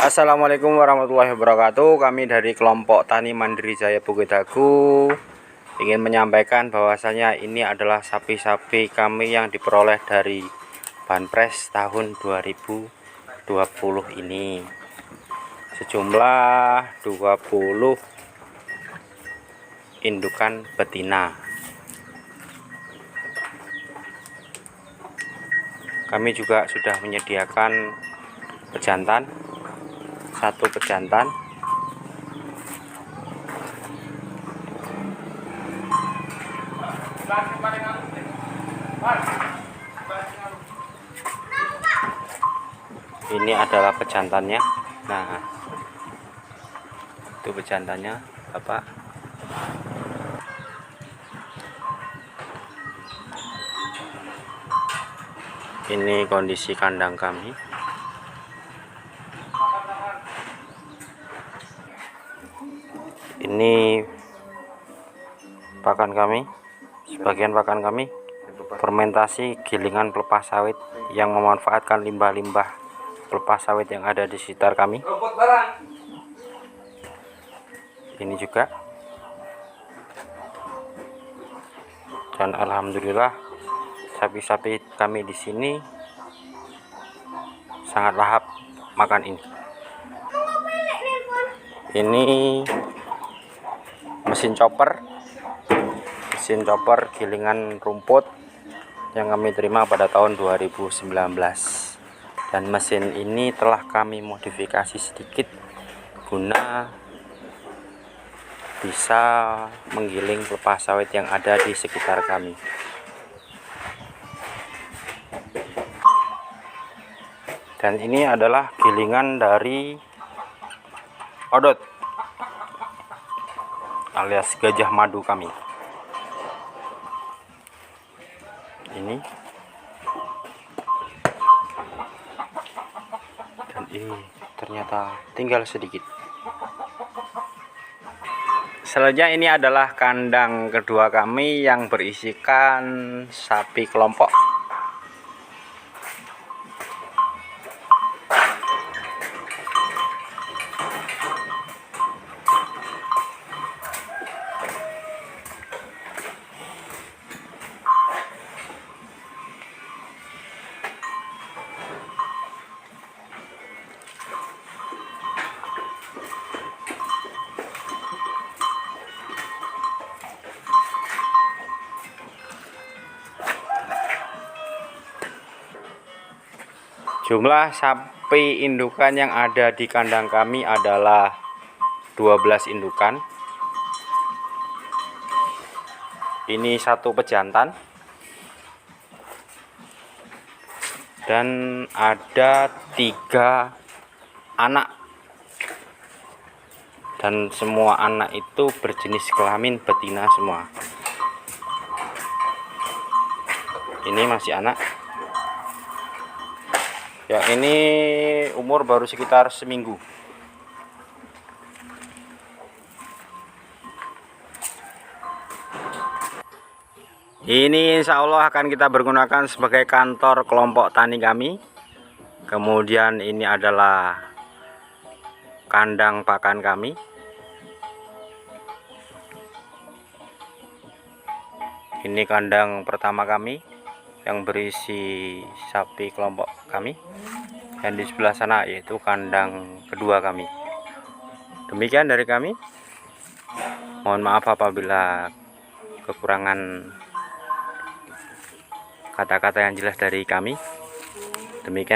Assalamualaikum warahmatullahi wabarakatuh. Kami dari kelompok Tani Mandiri Jaya Bukit Dago ingin menyampaikan bahwasanya ini adalah sapi-sapi kami yang diperoleh dari Banpres tahun 2020 ini. Sejumlah 20 indukan betina. Kami juga sudah menyediakan pejantan, satu pejantan, ini adalah pejantannya. Nah, itu pejantannya, Bapak. Ini kondisi kandang kami. Ini pakan kami, sebagian pakan kami fermentasi gilingan pelepas sawit yang memanfaatkan limbah-limbah pelepas sawit yang ada di sekitar kami. Ini juga, dan alhamdulillah sapi-sapi kami di sini sangat lahap makan ini. Ini mesin chopper gilingan rumput yang kami terima pada tahun 2019, dan mesin ini telah kami modifikasi sedikit guna bisa menggiling pelepas sawit yang ada di sekitar kami. Dan ini adalah gilingan dari odot alias gajah madu kami. Ini dan ini ternyata tinggal sedikit. Selanjutnya ini adalah kandang kedua kami yang berisikan sapi kelompok. Jumlah sapi indukan yang ada di kandang kami adalah 12 indukan. Ini satu pejantan, dan ada 3 anak, dan semua anak itu berjenis kelamin betina semua. Ini masih anak. Ya, ini umur baru sekitar seminggu. Ini insya Allah akan kita bergunakan sebagai kantor kelompok tani kami. Kemudian ini adalah kandang pakan kami. Ini kandang pertama kami yang berisi sapi kelompok kami, dan di sebelah sana yaitu kandang kedua kami. Demikian dari kami. Mohon maaf apabila kekurangan kata-kata yang jelas dari kami. Demikian.